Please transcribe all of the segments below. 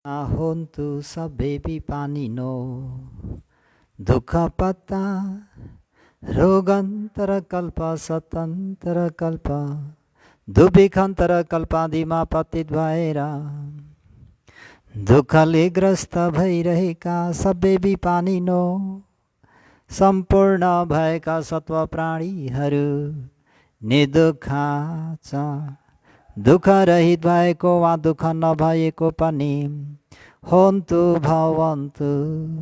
होन्तु सभे विपानिनो दुःख पत्ता रोगन्तर कल्प सतन्तर कल्प दुर्भिक्षन्तर कल्पादिमा पतित भएर दुःखले ग्रस्त भइरहेका सबै विपानिनो सम्पूर्ण भएका सत्व प्राणीहरू निर्दुःखा छ। दुःख रहित भएको वा दुःख नभएको पनि होन्तु भवन्तु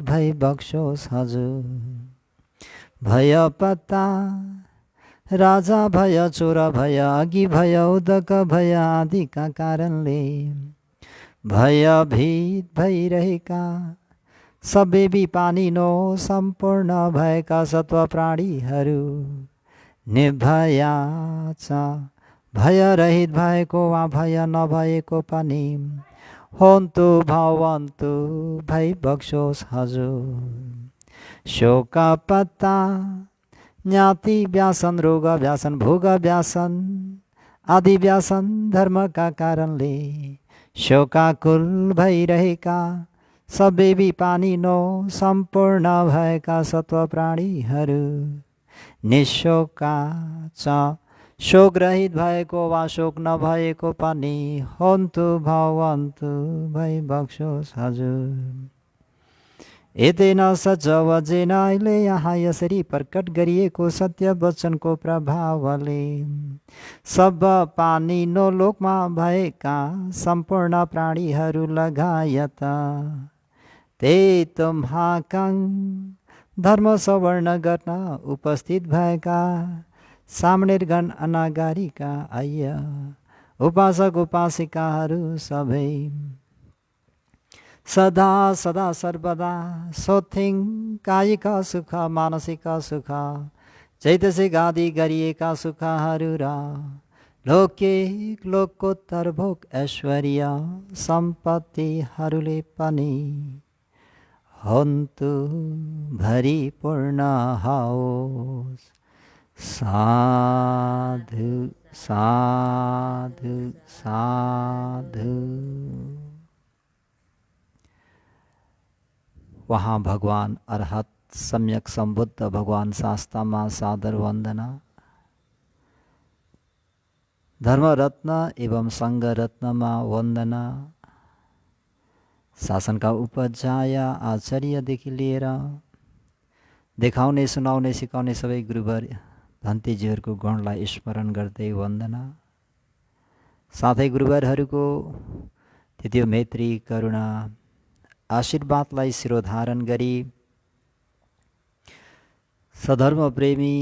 भइबक्सोस् हजुर। भय पत्ता राजा भय चोर भय अघि भय उदक भय आदिका कारणले भयभीत भइरहेका सबै विपानिनो सम्पूर्ण भएका सत्व प्राणीहरू निर्भया छ। भय रहित भएको वा भय नभएको पनि होन्तु भवन्तु भइबक्सोस् हजुर। शोक पत्ता ज्ञाति व्यासन रोग व्यासन भोग व्यासन आदि व्यासन धर्मका कारणले शोकाकुल भइरहेका सबै विपानिनो सम्पूर्ण भएका सत्व प्राणीहरू निशोका छ। शोक रहित भएको वा शोक नभएको पनि होन्तु भवन्तु भइबक्सोस् हजुर। एतेन सजवजेन अहिले यहाँ यसरी प्रकट गरिएको सत्य वचनको प्रभावले सब पानिनो लोकमा भएका सम्पूर्ण प्राणीहरू लगायत ते तुम्हाका धर्म सवर्ण गर्न उपस्थित भएका सामणेरगण अनागारिका आर्य उपासक उपासिकाहरू सबै सदा सदा सर्वदा सोथिङ कायिक सुख मानसिक सुख चैतसिक आदि गरिएका सुखहरू र लौकिक लोकोत्तर भोग ऐश्वर्य सम्पत्तिहरूले पनि होन्तु भरिपूर्ण होस्। साधु साधु साधु। वहाँ भगवान अरहत सम्यक संबुद्ध भगवान शास्त्रमा सादर वन्दना। धर्मरत्न एवं सङ्घ रत्नमा वन्दना। शासनका उपाध्याय आचार्यदेखि लिएर देखाउने सुनाउने सिकाउने सबै गुरुवर भन्तेजीहरूको गुणलाई स्मरण गर्दै वन्दना। साथै गुरुवरहरूको त्यति मैत्री करुणा आशीर्वादलाई शिरोधारण गरी सधर्म प्रेमी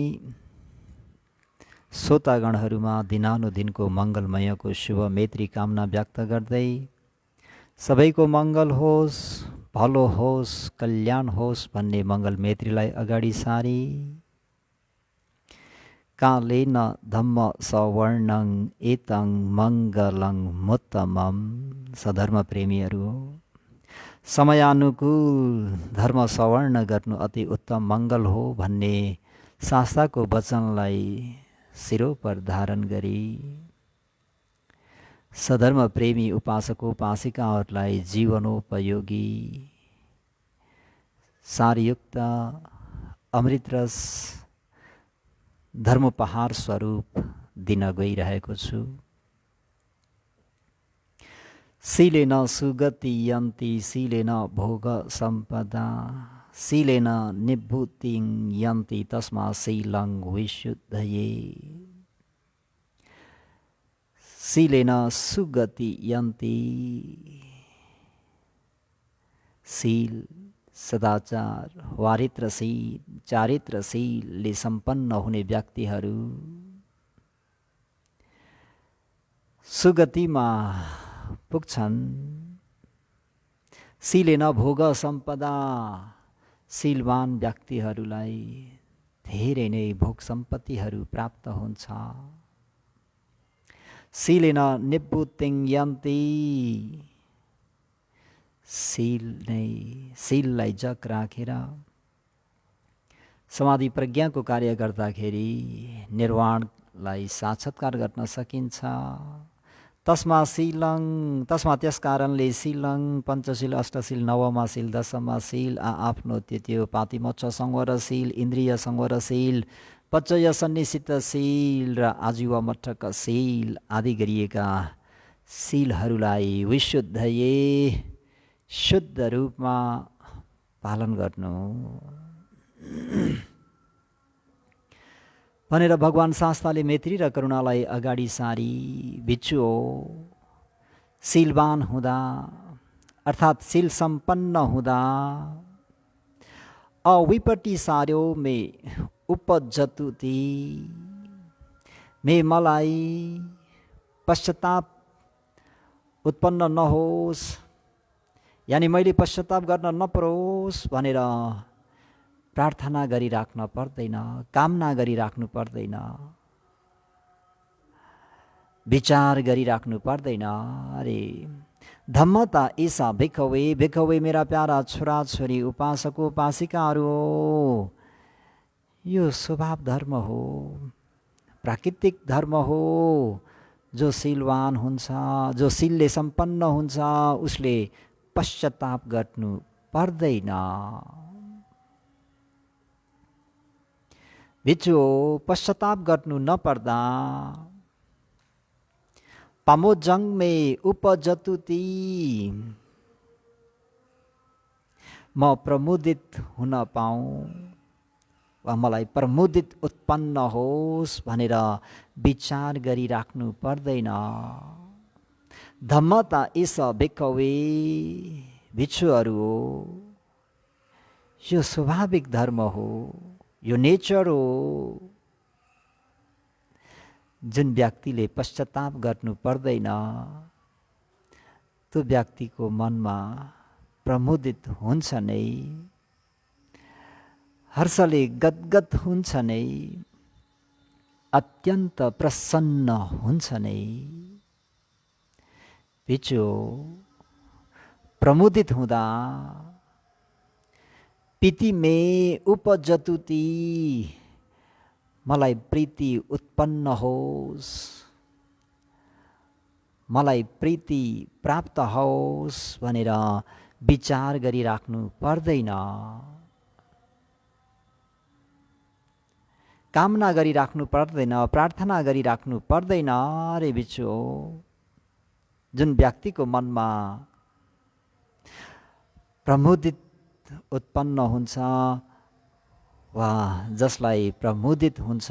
श्रोतागणहरूमा दिनानुदिनको मङ्गलमयको शुभ मैत्री कामना व्यक्त गर्दै सबैको मङ्गल होस्, भलो होस्, कल्याण होस् भन्ने मङ्गल मैत्रीलाई अगाडि सारी कालेन धम्म सवर्णं एतं मङ्गलं मुत्तमं। सधर्म प्रेमीहरू समयानुकूल धर्म सवर्ण गर्नु अति उत्तम मङ्गल हो भन्ने शास्त्रको वचनलाई शिरोपर धारण गरी सधर्म प्रेमी उपासक उपासिकाहरूलाई जीवनोपयोगी सारयुक्त अमृतरस धर्मोपहार स्वरूप दिन गइरहेको छु। शीलेन सुगति यन्ति शीलेन भोग सम्पदा शीलेन निभूतिं यन्ति तस्मा शीलं विशुद्धये। शीलेन सुगति यन्ति। शील सदाचार वारित्रशील चारित्रशीलले सम्पन्न हुने व्यक्तिहरू सुगतिमा पुग्छन्। शीलेन भोग सम्पदा शीलवान व्यक्तिहरूलाई धेरै नै भोग सम्पत्तिहरू प्राप्त हुन्छ। शीलेन निभूतिं यन्ति। शीललाई जग राखेर समाधि प्रज्ञाको कार्य गर्दाखेरि निर्वाणलाई साक्षात्कार गर्न सकिन्छ। तस्मा त्यस कारणले शीलं पञ्चशील अष्टशील नवमा शील दशमा शील आफ्नो त्यो पाति मोक्ष संवरशील इन्द्रिय संवरशील पचय सन्निसितशील र आजीव मठकशील आदि गरिएका शीलहरूलाई विशुद्धये शुद्ध रूपमा पालन गर्नु भनेर भगवान शास्ताले मैत्री र करुणालाई अगाडि सारी भिक्षु शीलवान हुँदा अर्थात् शील सम्पन्न हुँदा अविपट्टि सार्यो मे उपजतु ती मे मलाई पश्चाताप उत्पन्न नहोस् यानि मैले पश्चाताप गर्न नपरोस् भनेर प्रार्थना गरिराख्न पर्दैन, कामना गरिराख्नु पर्दैन, विचार गरिराख्नु पर्दैन। अरे धम्मता ईसा भिखवे भिखवे मेरा प्यारा छोरा छोरी उपासक उपासिकाहरू हो, यो स्वभाव धर्म हो, प्राकृतिक धर्म हो। जो शीलवान हुन्छ, जो शीलले सम्पन्न हुन्छ, उसले पश्चाताप गर्नु पर्दैन। भिक्षु पश्चाताप गर्नु नपर्दा पामोजङ मे उपजतु ती म प्रमुदित हुन पाऊँ वा मलाई प्रमुदित उत्पन्न होस् भनेर विचार गरिराख्नु पर्दैन। धम्मता ईस भिखवे भिक्षुहरू हो, यो स्वाभाविक धर्म हो, यो नेचर हो। जुन व्यक्तिले पश्चाताप गर्नु पर्दैन त्यो व्यक्तिको मनमा प्रमुदित हुन्छ नै, हर्षले गदगद हुन्छ नै, अत्यन्त प्रसन्न हुन्छ नै। भिक्षु प्रमुदित हुँदा पीति मे उपजतु ती मलाई प्रीति उत्पन्न होस्, मलाई प्रीति प्राप्त होस् भनेर विचार गरिराख्नु पर्दैन, कामना गरिराख्नु पर्दैन, प्रार्थना गरिराख्नु पर्दैन। रे भिक्षु जुन व्यक्तिको मनमा प्रमुदित उत्पन्न हुन्छ वा जसलाई प्रमुदित हुन्छ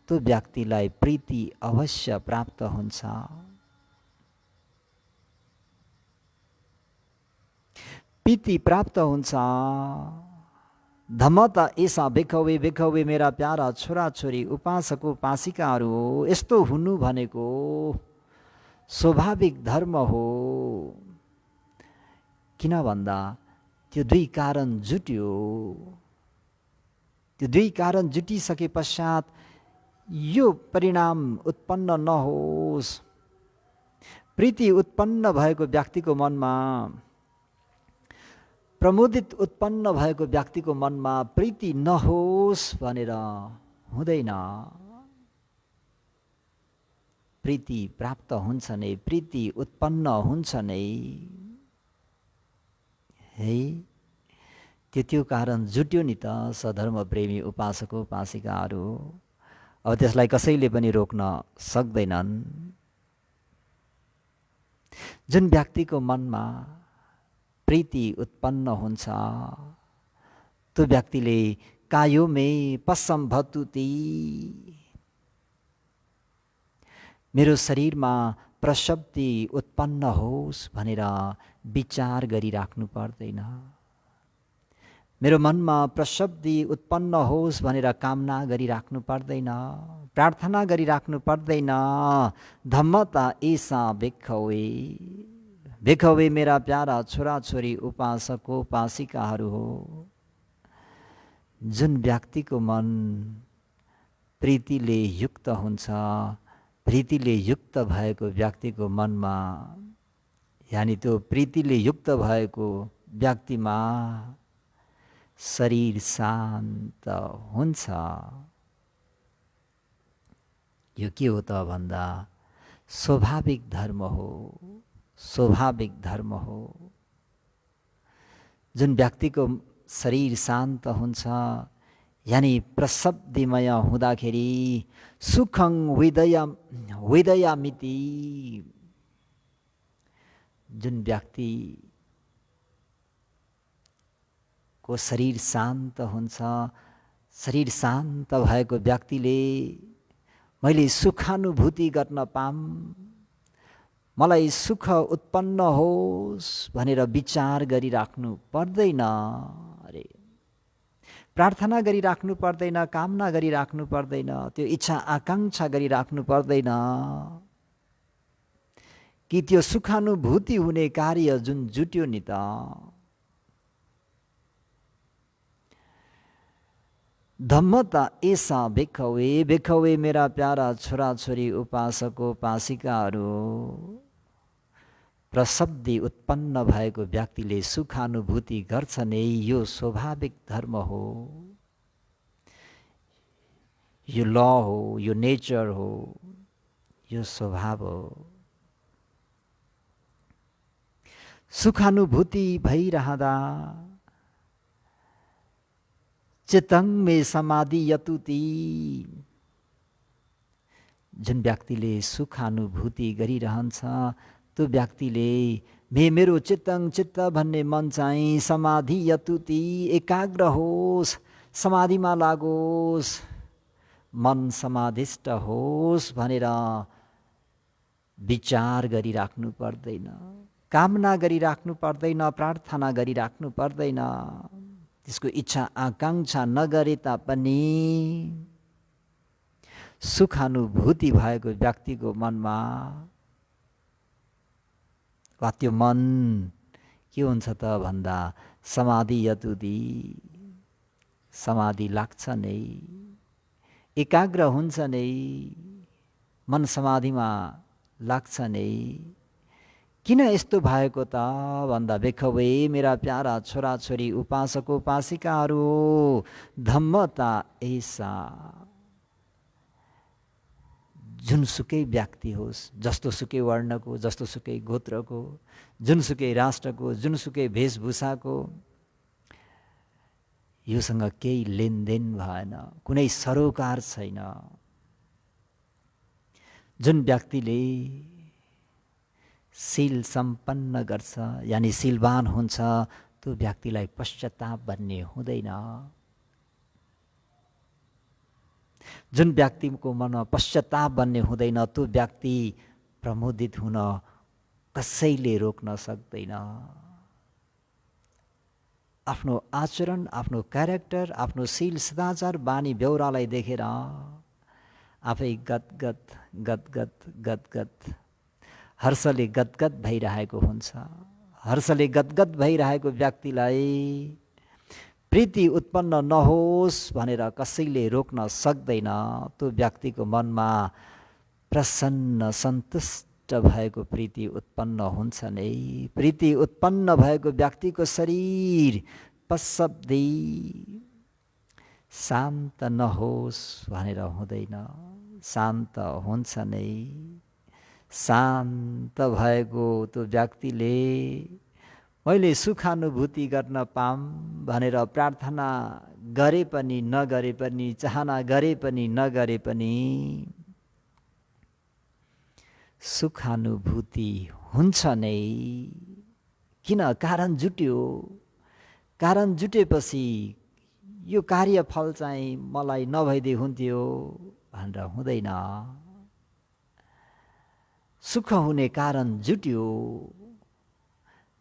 त्यो व्यक्तिलाई प्रीति अवश्य प्राप्त हुन्छ। प्रीति प्राप्त हुन्छ। धम्मता ईसा भिखवे भिखवे मेरा प्यारा छोरा छोरी उपासक उपासिकाहरू हो, यस्तो हुनु भनेको स्वाभाविक धर्म हो। किन भन्दा त्यो दुई कारण जुट्यो, त्यो दुई कारण जुटिसके पश्चात यो परिणाम उत्पन्न नहोस्। प्रीति उत्पन्न भएको व्यक्तिको मनमा, प्रमुदित उत्पन्न भएको व्यक्तिको मनमा प्रीति नहोस् भनेर हुँदैन। प्रीति प्राप्त हुन्छ नै, प्रीति उत्पन्न हुन्छ नै है। त्यो कारण जुट्यो नि त सधर्म प्रेमी उपासक उपासिकाहरू। अब त्यसलाई कसैले पनि रोक्न सक्दैनन्। जुन व्यक्तिको मनमा प्रीति उत्पन्न हुन्छ त्यो व्यक्तिले कायो मे पसम भतुती मेरो शरीरमा प्रशब्दी उत्पन्न होस् भनेर विचार गरिराख्नु पर्दैन। मेरो मनमा प्रशब्दी उत्पन्न होस् भनेर कामना गरिराख्नु पर्दैन, प्रार्थना गरिराख्नु पर्दैन। धम्मता ईसा भिखवे भिखवे मेरा प्यारा छोरा छोरी उपासक उपासिकाहरू हो। जुन व्यक्तिको मन प्रीतिले युक्त हुन्छ, प्रीतिले युक्त भएको व्यक्तिको मनमा यानि त्यो प्रीतिले युक्त भएको व्यक्तिमा शरीर शान्त हुन्छ। यो के हो त भन्दा स्वाभाविक धर्म हो, स्वाभाविक धर्म हो। जुन व्यक्तिको शरीर शान्त हुन्छ, यानी प्रसब्दिमय हुँदाखेरि सुखं विदयामिति, जुन व्यक्तिको शरीर शान्त हुन्छ, शरीर शान्त भएको व्यक्तिले मैले सुखानुभूति गर्न पाऊँ, मलाई सुख उत्पन्न होस् भनेर विचार गरिराख्नु पर्दैन। अरे प्रार्थना गरिराख्नु पर्दैन, कामना गरिराख्नु पर्दैन, त्यो इच्छा आकाङ्क्षा गरिराख्नु पर्दैन कि त्यो सुखानुभूति हुने कार्य जुन जुट्यो नि त, धम्मता ऐसा भिखवे भिखवे मेरा प्यारा छोराछोरी उपासको उपासिकाहरू, प्रसब्दि उत्पन्न भएको व्यक्तिले सुखानुभूति गर्छ नै, यो स्वाभाविक धर्म हो, यो ल हो, यो नेचर हो, यो स्वभाव हो। सुखानुभूति भइरहँदा चित्तं मे समाधि यतुति, जुन व्यक्तिले सुखानुभूति गरिरहन्छ त्यो व्यक्तिले मेरो चित्तं चित्त भन्ने मन चाहिँ समाधि यतुति, एकाग्र होस्, समाधिमा लागोस्, मन समाधिष्ट होस् भनेर विचार गरिराख्नु पर्दैन, कामना गरिराख्नु पर्दैन, प्रार्थना गरिराख्नु पर्दैन। त्यसको इच्छा आकाङ्क्षा नगरे तापनि सुखानुभूति भएको व्यक्तिको मनमा वा त्यो मन के हुन्छ त भन्दा समाधि यतुति, समाधि लाग्छ नै, एकाग्र हुन्छ नै, मन समाधिमा लाग्छ नै। किन यस्तो भएको त भन्दा भिखवे मेरा प्यारा छोराछोरी उपासक उपासिकाहरू, धम्मता ऐसा, जुनसुकै व्यक्ति होस्, जस्तोसुकै वर्णको, जस्तोसुकै गोत्रको, जुनसुकै राष्ट्रको, जुनसुकै वेशभूषाको, योसँग केही लेनदेन भएन, कुनै सरोकार छैन। जुन व्यक्तिले शील सम्पन्न गर्छ, यानी शीलवान हुन्छ, त्यो व्यक्तिलाई पश्चाताप भन्ने हुँदैन। जुन व्यक्तिको मनमा पश्चाताप भन्ने हुँदैन, त्यो व्यक्ति प्रमोदित हुन कसैले रोक्न सक्दैन। आफ्नो आचरण, आफ्नो क्यारेक्टर, आफ्नो शील सदाचार बानी व्यवहारलाई देखेर आफै गदगद गदगद गदगद हर्षले गदगद भइरहेको हुन्छ। हर्षले गदगद भइरहेको व्यक्तिलाई प्रीति उत्पन्न नहोस् भनेर कसैले रोक्न सक्दैन। त्यो व्यक्तिको मनमा प्रसन्न सन्तुष्ट भएको प्रीति उत्पन्न हुन्छ नै। प्रीति उत्पन्न भएको व्यक्तिको शरीर पशब्दै शान्त नहोस् भनेर हुँदैन, शान्त हुन्छ नै। शान्त भएको त्यो व्यक्तिले मैले सुखानुभूति गर्न पाऊँ भनेर प्रार्थना गरे पनि नगरे पनि, चाहना गरे पनि नगरे पनि सुखानुभूति हुन्छ नै। किन? कारण जुट्यो। कारण जुटेपछि यो कार्यफल चाहिँ मलाई नभइदिए हुन्थ्यो भनेर हुँदैन। सुख हुने कारण जुट्यो।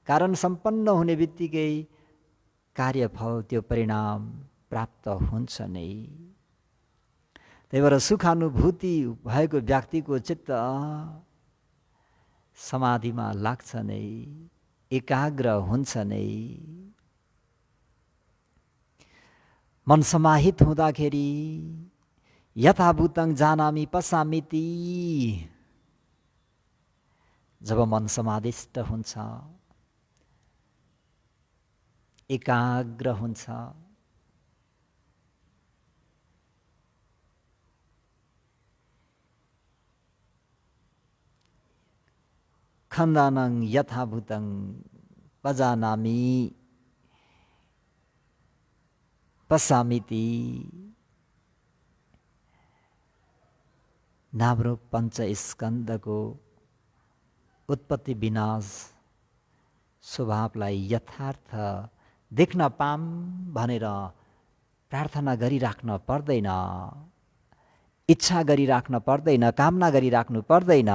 कारण सम्पन्न हुने बित्तिकै कार्यफल, त्यो परिणाम प्राप्त हुन्छ नै। त्यही भएर सुखानुभूति भएको व्यक्तिको चित्त समाधिमा लाग्छ नै, एकाग्र हुन्छ नै। मन समाहित हुँदाखेरि यथाभूतं जानामि पश्यामीति, जब मन समाधिष्ट हुन्छ, एकाग्र हुन्छ, खन्दानं यथाभूतं पजानामि पश्यामिति। हाम्रो पञ्चस्कन्धको उत्पत्ति विनाश स्वभावलाई यथार्थ देख्न पाम भनेर प्रार्थना गरिराख्न पर्दैन, इच्छा गरिराख्न पर्दैन, कामना गरिराख्नु पर्दैन।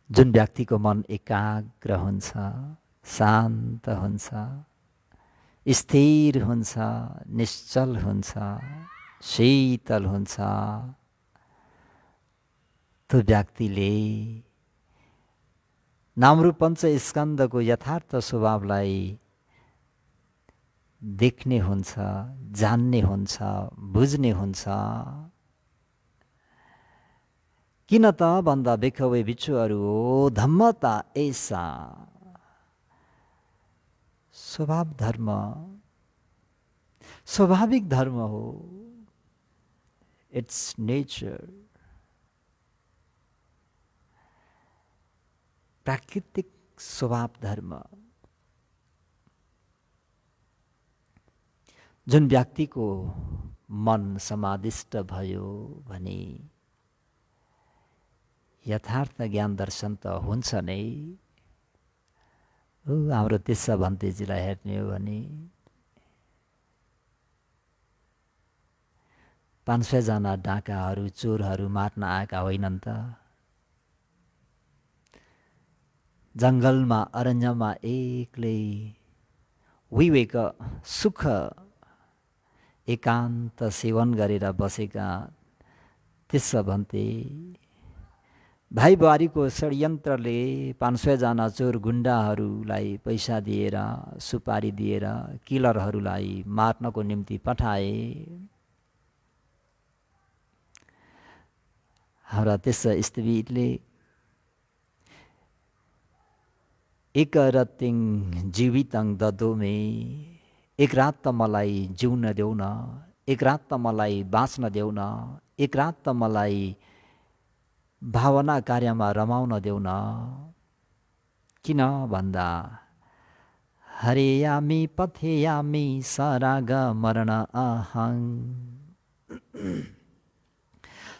जुन व्यक्तिको मन एकाग्र हुन्छ, शान्त हुन्छ, स्थिर हुन्छ, निश्चल हुन्छ, शीतल हुन्छ, त्यो व्यक्तिले नामरूप पञ्चस्कन्धको यथार्थ स्वभावलाई देख्ने हुन्छ, जान्ने हुन्छ, बुझ्ने हुन्छ। किन त भन्दा बेखवे बिच्छुहरू हो धम्मता ऐसा स्वभाव धर्म, स्वाभाविक धर्म हो, इट्स नेचर, प्राकृतिक स्वभाव धर्म। जुन व्यक्तिको मन समाधिष्ट भयो भने यथार्थ ज्ञान दर्शन त हुन्छ नै। हाम्रो त्यसो भन्तेजीलाई हेर्ने हो भने 500 जना डाकाहरू चोरहरू मार्न आएका होइनन् त। जङ्गलमा अरण्यमा एक्लै विवेक सुख एकान्त सेवन गरेर बसेका त्यसो भन्ते भाइ बुहारीको षड्यन्त्रले 500 जना चोर गुण्डाहरूलाई पैसा दिएर सुपारी दिएर किलरहरूलाई मार्नको निम्ति पठाए। हाम्रा त्यस स्थितिले एक रतिङ जीवितं ददोमे, एक रात त मलाई जिउन देऊ न, एक रात त मलाई बाँच्न देऊ न, एक रात त मलाई भावना कार्यमा रमाउन देऊ न। किन भन्दा हरेयामी पथेयामी सराग मरण अहं,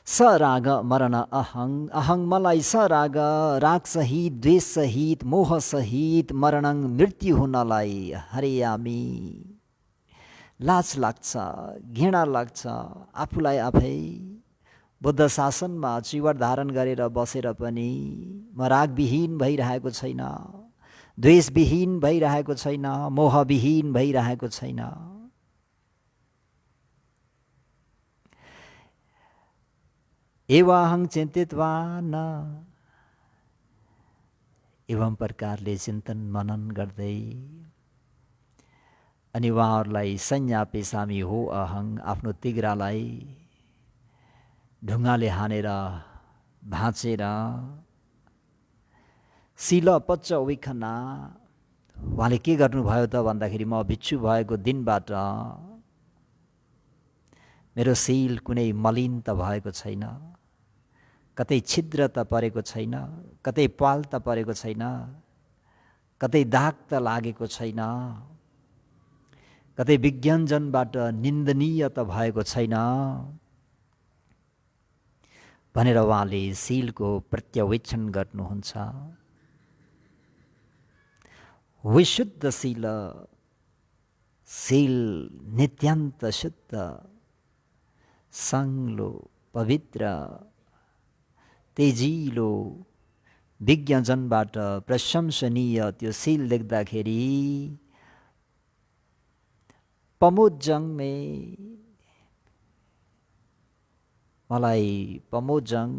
सराग मरण अहं, अहं मलाई सराग राग सहित द्वेष सहित मोह सहित मरणं मृत्यु हुनलाई हरेयामी लाज लाग्छ, घृणा लाग्छ। आफूलाई आफै बुद्ध शासनमा चिवर धारण गरेर बसेर पनि म रागविहीन भइरहेको छैन, द्वेषविहीन भइरहेको छैन, मोहविहीन भइरहेको छैन। एवाहं चिन्तित्वा न, एवं प्रकारले चिन्तन मनन गर्दै अनि उहाँहरूलाई संज्ञा पेशामी हो अहं, आफ्नो तिग्रालाई ढुङ्गाले हानेर भाँचेर शिल पच्च विखना। उहाँले के गर्नुभयो त भन्दाखेरि म भिक्षु भएको दिनबाट मेरो शील कुनै मलिन त भएको छैन, कतै छिद्र त परेको छैन, कतै पाल त परेको छैन, कतै दाग त लागेको छैन, कतै विज्ञानजनबाट निन्दनीय त भएको छैन भनेर उहाँले शीलको प्रत्यवेक्षण गर्नुहुन्छ। विशुद्ध शील, शील नित्यान्त शुद्ध, सङ्लो, पवित्र, तेजिलो, विज्ञजनबाट प्रशंसनीय त्यो शील देख्दाखेरि पमोजङमे मलाई पमोजङ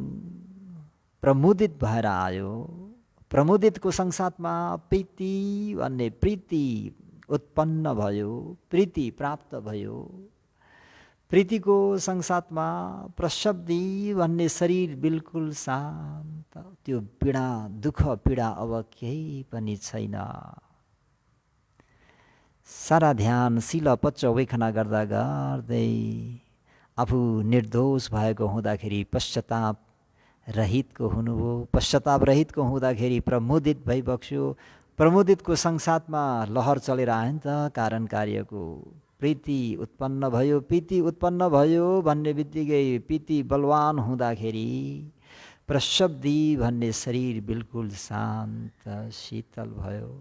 प्रमुदित भएर आयो। प्रमुदितको संसारमा प्रीति भन्ने प्रीति उत्पन्न भयो, प्रीति प्राप्त भयो। प्रीतिको संसारमा प्रशब्दी भन्ने शरीर बिल्कुल शान्त, त्यो पीडा दुःख पीडा अब केही पनि छैन। सारा ध्यान शिल पच्च वेखना गर्दा गर्दै आफू निर्दोष भएको हुँदाखेरि पश्चाताप रहितको हुनुभयो। पश्चाताप रहितको हुँदाखेरि प्रमोदित भइबक्स्यो। प्रमोदितको संसारमा लहर चलेर आयो नि त कारण कार्यको। प्रीति उत्पन्न भयो। प्रीति उत्पन्न भयो भन्ने बित्तिकै प्रीति बलवान हुँदाखेरि प्रशब्दी भन्ने शरीर बिल्कुल शान्त शीतल भयो।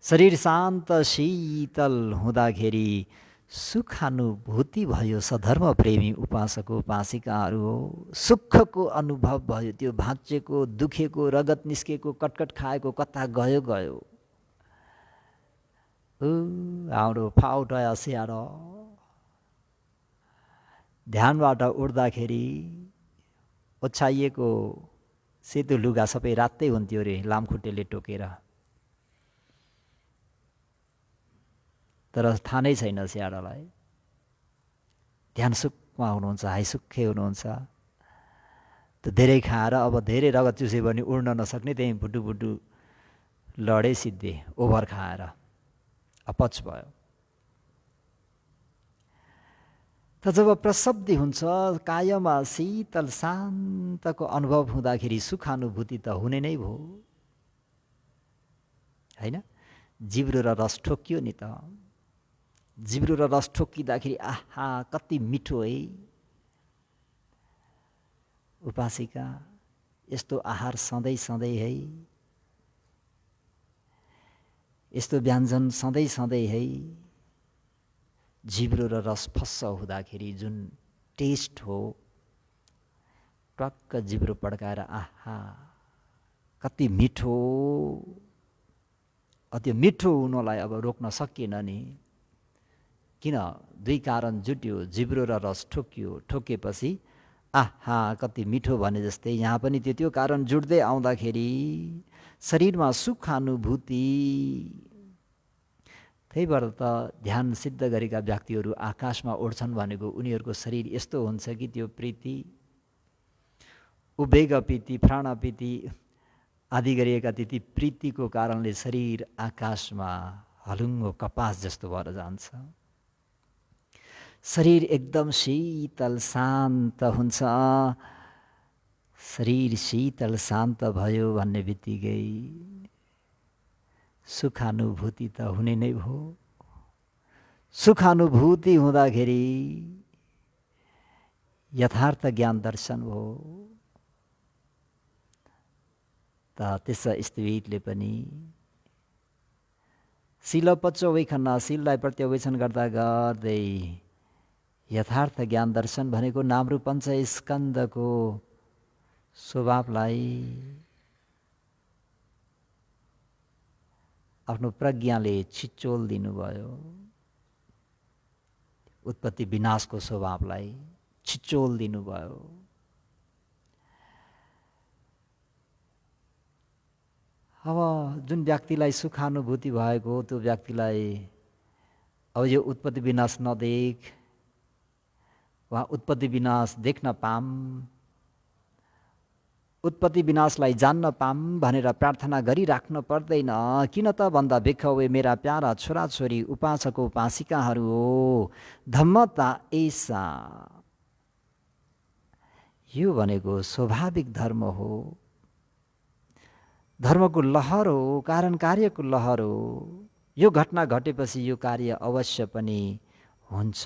शरीर शान्त शीतल हुँदाखेरि सुखानुभूति भयो। सधर्म प्रेमी उपासक उपासिकाहरू हो। सुखको अनुभव भयो। त्यो भाँचेको दुखेको रगत निस्केको कटकट खाएको कता गयो गयो। हाम्रो फाउट स्याड ध्यानबाट उठ्दाखेरि ओछ्याइएको सेतो लुगा सबै रातै हुन्थ्यो अरे लामखुट्टेले टोकेर। तर थाहा नै छैन स्याडलाई। ध्यान सुखमा हुनुहुन्छ, हाइसुखै हुनुहुन्छ। त धेरै खाएर अब धेरै रगत चुस्यो भने उड्न नसक्ने त्यहीँ भुटु भुटु लडे सिद्धे ओभर खाएर अपच भयो। त जब प्रशब्दी हुन्छ कायमा शीतल शान्तको अनुभव हुँदाखेरि सुखानुभूति त हुने नै भयो हैन। जिब्रो र रस ठोकियो नि त। जिब्रो र रस ठोकिँदाखेरि आहा कति मिठो है। उपासिका यस्तो आहार सधैँ सधैँ है। यस्तो व्यञ्जन सधैँ सधैँ है। जिब्रो र रस फस्स हुँदाखेरि जुन टेस्ट हो टक्क जिब्रो पड्काएर आहा कति मिठो। त्यो मिठो हुनलाई अब रोक्न सकिएन नि। किन? दुई कारण जुट्यो। जिब्रो र रस ठोकियो। ठोकेपछि आहा कति मिठो भने जस्तै यहाँ पनि त्यो कारण जुट्दै आउँदाखेरि शरीरमा सुखानुभूति। त्यही भएर त ध्यान सिद्ध गरेका व्यक्तिहरू आकाशमा उड्छन् भनेको उनीहरूको शरीर यस्तो हुन्छ कि त्यो प्रीति उद्वेग प्रीति प्राण प्रीति आदि गरिएका ती प्रीतिको कारणले शरीर आकाशमा हलुङ्गो कपास जस्तो भएर जान्छ। शरीर एकदम शीतल शान्त हुन्छ। शरीर शीतल शान्त भयो भन्ने बित्तिकै सुखानुभूति त हुने नै भयो। सुखानुभूति हुँदाखेरि यथार्थ ज्ञान दर्शन हो। त त्यस स्थितिले पनि शिलपचोवैखना शिललाई प्रत्यावेक्षण गर्दा गर्दै यथार्थ ज्ञान दर्शन भनेको नामरूप पञ्चस्कन्धको स्वभावलाई आफ्नो प्रज्ञाले छिचोल दिनुभयो। उत्पत्ति विनाशको स्वभावलाई छिचोल दिनुभयो। अब जुन व्यक्तिलाई सुखानुभूति भएको त्यो व्यक्तिलाई अब यो उत्पत्ति विनाश नदेख वा उत्पत्ति विनाश देख्न पाम, उत्पत्ति विनाशलाई जान्न पाम भनेर प्रार्थना गरिराख्न पर्दैन। किन त भन्दा बेखवे मेरा प्यारा छोराछोरी उपासक उपासिकाहरू हो। धम्मता ऐसा यो भनेको स्वाभाविक धर्म हो। धर्मको लहर हो। कारण कार्यको लहर हो। यो घटना घटेपछि यो कार्य अवश्य पनि हुन्छ।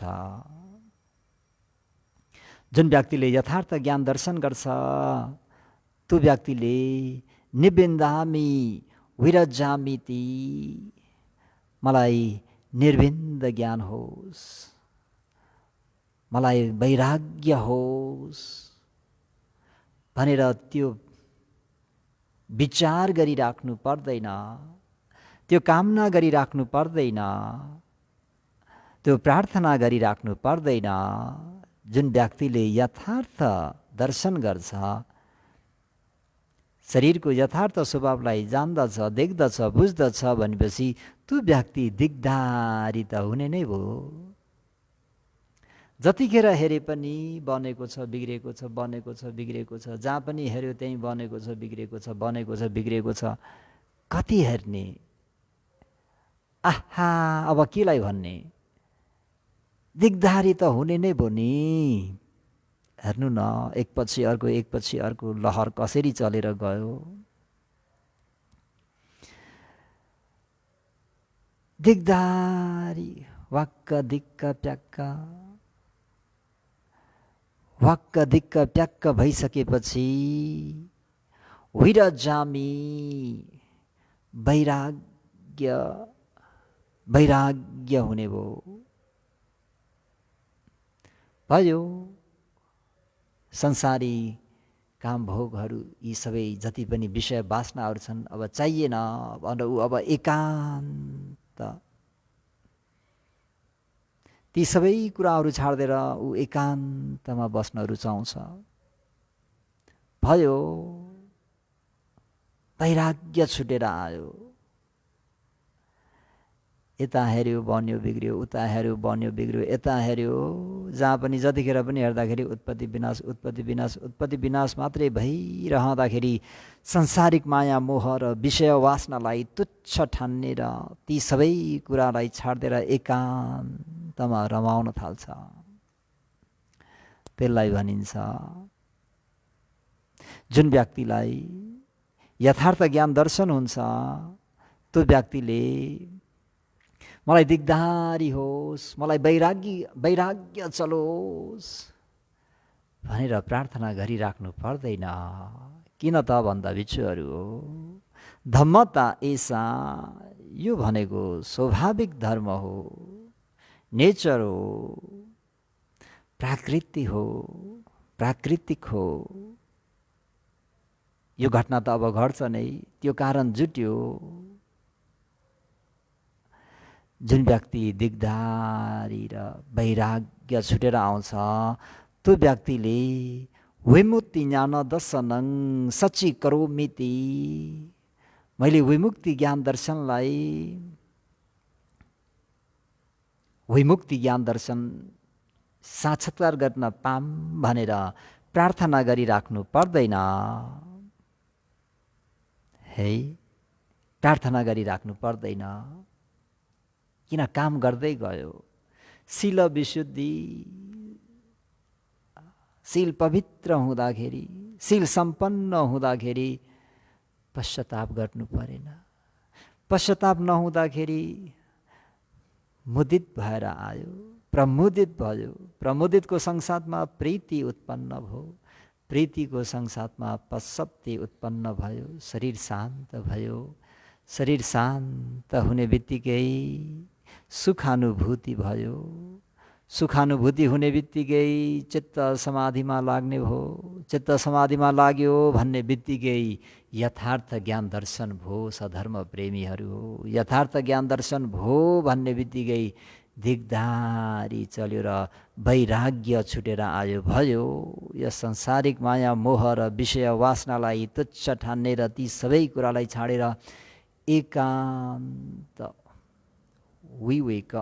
जुन व्यक्तिले यथार्थ ज्ञान दर्शन गर्छ त्यो व्यक्तिले निबेन्दामी विरजामिति मलाई निर्विन्द ज्ञान होस्, मलाई वैराग्य होस् भनेर त्यो विचार गरिराख्नु पर्दैन। त्यो कामना गरिराख्नु पर्दैन। त्यो प्रार्थना गरिराख्नु पर्दैन। जुन व्यक्तिले यथार्थ दर्शन गर्छ, शरीरको यथार्थ स्वभावलाई जान्दछ, देख्दछ, बुझ्दछ भनेपछि त्यो व्यक्ति दिग्धारी त हुने नै भयो। जतिखेर हेरे पनि बनेको छ बिग्रेको छ, बनेको छ बिग्रेको छ, जहाँ पनि हेऱ्यो त्यहीँ बनेको छ बिग्रेको छ, बनेको छ बिग्रेको छ। कति हेर्ने? आहा अब केलाई भन्ने? दिग्धारी त हुने नै भयो नि हेर्नु न, एकपछि अर्को लहर कसरी चलेर गयो। दिगदारी वाक्क दिक्क प्याक्क, वाक्क दिक्क प्याक्क भइसकेपछि हुइर जामी वैराग्य, वैराग्य हुने भयो। संसारी काम भोगहरू यी सबै जति पनि विषय वासनाहरू छन्, अब चाहिएन, अब एकान्त, ती सबै कुराहरू छाड्देर ऊ एकान्तमा बस्न रुचाउँछ। भयो वैराग्य छुटेर आयो। यता हेऱ्यो बन्यो बिग्रियो, उता हेऱ्यो बन्यो बिग्रियो, यता हेऱ्यो, जहाँ पनि जतिखेर पनि हेर्दाखेरि उत्पत्ति विनाश, उत्पत्ति विनाश, उत्पत्ति विनाश मात्रै भइरहँदाखेरि संसारिक माया मोह र विषय वासनालाई तुच्छ ठान्ने र ती सबै कुरालाई छाड्देर एकान्तमा रमाउन थाल्छ। त्यसलाई भनिन्छ, जुन व्यक्तिलाई यथार्थ ज्ञान दर्शन हुन्छ त्यो व्यक्तिले मलाई दिगदारी होस्, मलाई वैराग्य चलोस् भनेर प्रार्थना गरिराख्नु पर्दैन। किन त भन्दा बिच्छुहरू हो, धम्मता ऐसा, यो भनेको स्वाभाविक धर्म हो, नेचर हो, प्राकृति हो, प्राकृतिक हो। यो घटना त अब घट्छ नै, त्यो कारण जुट्यो। जुन व्यक्ति दिगदारी र वैराग्य छुटेर आउँछ त्यो व्यक्तिले विमुक्ति ज्ञान दर्शनं सच्ची करोमिति, मैले विमुक्ति ज्ञान दर्शनलाई, विमुक्ति ज्ञान दर्शन साक्षात्कार गर्न पाम भनेर प्रार्थना गरिराख्नु पर्दैन। है, प्रार्थना गरिराख्नु पर्दैन। किन काम गर्दै गयो। शील विशुद्धि, शील पवित्र हुँदाखेरि, शील सम्पन्न हुँदाखेरि पश्चाताप गर्नु परेन। पश्चाताप नहुँदाखेरि मुदित भएर आयो, प्रमुदित भयो। प्रमुदितको सँगसाथमा प्रीति उत्पन्न भयो, प्रीतिको सँगसाथमा पश्चात्ति उत्पन्न भयो, शरीर शान्त भयो। शरीर शान्त हुने बित्तिकै सुखानुभूति भयो। सुखानुभूति हुने बित्तिकै चित्त समाधिमा लाग्ने भयो। चित्त समाधिमा लाग्यो भन्ने बित्तिकै यथार्थ ज्ञान दर्शन भयो। सधर्म प्रेमीहरू हो, यथार्थ ज्ञान दर्शन भयो भन्ने बित्तिकै दिगदारी चल्यो र वैराग्य छुटेर आयो। भयो यस संसारिक माया मोह र विषय वासनालाई तुच्छ ठान्ने र ती सबै कुरालाई छाडेर एकान्त, विवेक,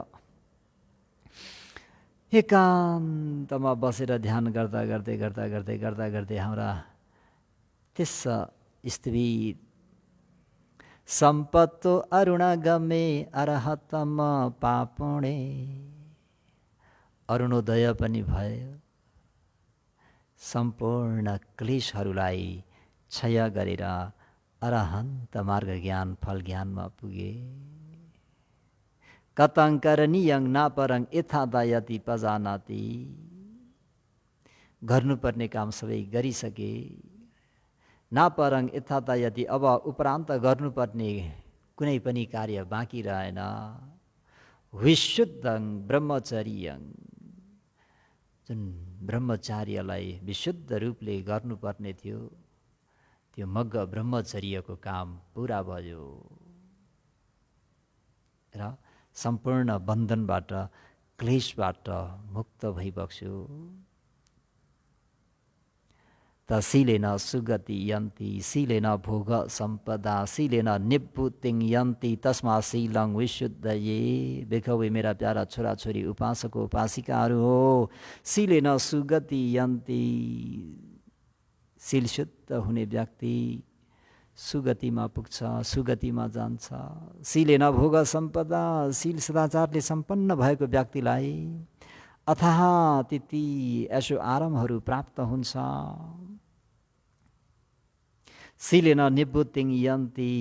एकान्तमा बसेर ध्यान गर्दा गर्दै गर्दा गर्दै गर्दा गर्दै हाम्रा त्यस स्थिर सम्पत्तो अरुणगमे अरहतम पापुणे, अरुणोदय पनि भयो। सम्पूर्ण क्लेशहरूलाई क्षय गरेर अरहन्त मार्ग ज्ञान फल ज्ञानमा पुगे। कतङ्करणीयं नापरं यथा दयति पजानाति, गर्नुपर्ने काम सबै गरिसके। नापरं यथा दयति, अब उपरान्त गर्नुपर्ने कुनै पनि कार्य बाँकी रहेन। विशुद्धं ब्रह्मचर्यं, जुन ब्रह्मचार्यलाई विशुद्ध रूपले गर्नुपर्ने थियो त्यो मग्ग ब्रह्मचर्यको काम पुरा भयो र सम्पूर्ण बन्धनबाट क्लेशबाट मुक्त भइबक्स्यो। त शीलेन सुगति यन्ति, शीलेन भोग सम्पदा, शीलेन निवृत्तिं यन्ति, तस्मा शीलं विशुद्धये। बेखौवे मेरा प्यारा छोराछोरी उपासक उपासिकाहरू हो, शीलेन सुगति यन्ति, शील शुद्ध हुने व्यक्ति सुगतिमा पुग्छ, सुगतिमा जान्छ। शीलेन भोग सम्पदा, शील सदाचारले सम्पन्न भएको व्यक्तिलाई अथाह तिती यसो आरामहरू प्राप्त हुन्छ। सिलेन निबुद्धिङ यन्ती,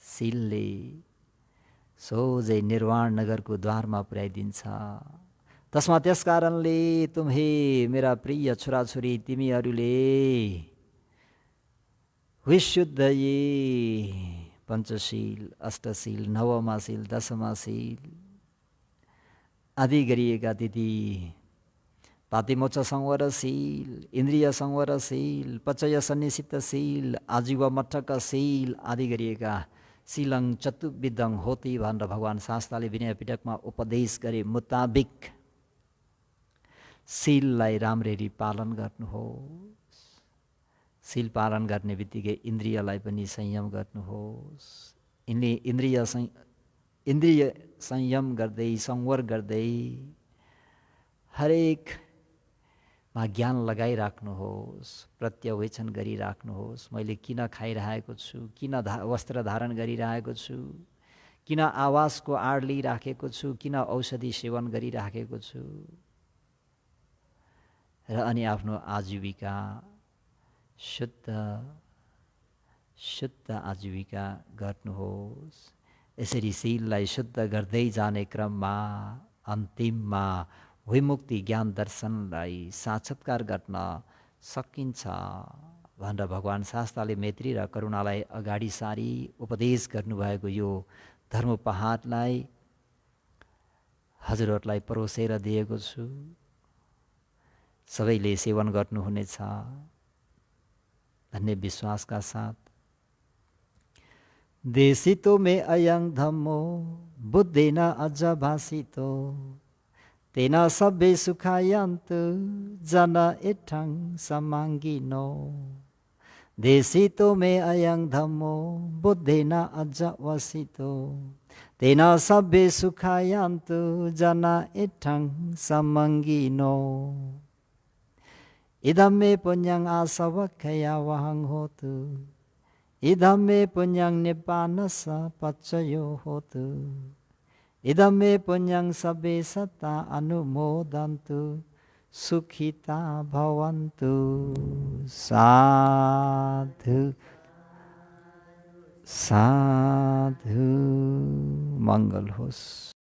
सिलले सोझै निर्वाण नगरको द्वारमा पुर्याइदिन्छ। तस्मा त्यस कारणले तुम्हे मेरा प्रिय छोराछोरी तिमीहरूले विशुद्ध ये पञ्चशील, अष्टशील, नवमाशील, दशमाशील आदि गरिएका तिथि पातिमोक्ष संवरशील, इन्द्रिय संवरशील, पचय सन्निसितशील, आजीव मठकशील आदि गरिएका शिलं चतुर्विधं होती भनेर भगवान् शास्त्रले विनय पिटकमा उपदेश गरे मुताबिक शीललाई राम्ररी पालन गर्नुहोस्। शील पालन गर्ने बित्तिकै इन्द्रियलाई पनि संयम गर्नुहोस्। इन्द्रिय संयम गर्दै संवर गर्दै हरेकमा ज्ञान लगाइराख्नुहोस्, प्रत्यवेक्षण गरिराख्नुहोस्। मैले किन खाइरहेको छु, किन वस्त्र धारण गरिरहेको छु, किन आवासको आड लिइराखेको छु, किन औषधि सेवन गरिराखेको छु, र अनि आफ्नो आजीविका शुद्ध आजीविका गर्नुहोस्। यसरी शीललाई शुद्ध गर्दै जाने क्रममा अन्तिममा विमुक्ति ज्ञान दर्शनलाई साक्षात्कार गर्न सकिन्छ भनेर भगवान् शास्त्रले मैत्री र करुणालाई अगाडि सारी उपदेश गर्नुभएको यो धर्म पहाडलाई हजुरहरूलाई परोसेर दिएको छु। सबैले सेवन गर्नुहुनेछ भन्ने विश्वासका साथ। देशितो मे अयं धम्मो बुद्धेन अज भासितो, तेन सब्बे सुखायन्तु जन इत्थं समाङ्गिनो। देशितो मे अयं धम्मो बुद्धेन अज वसितो, तेन सब्बे सुखायन्तु जन इत्थं समाङ्गिनो। इदं मे पुण्यं आसवक्खया वहं होतु, इदं मे पुण्यं निब्बानस पच्चयो होतु, इदं मे पुण्यं सब्बे सत्ता अनुमोदन्तु, सुखिता भवन्तु। साधु साधु। मंगल होस्।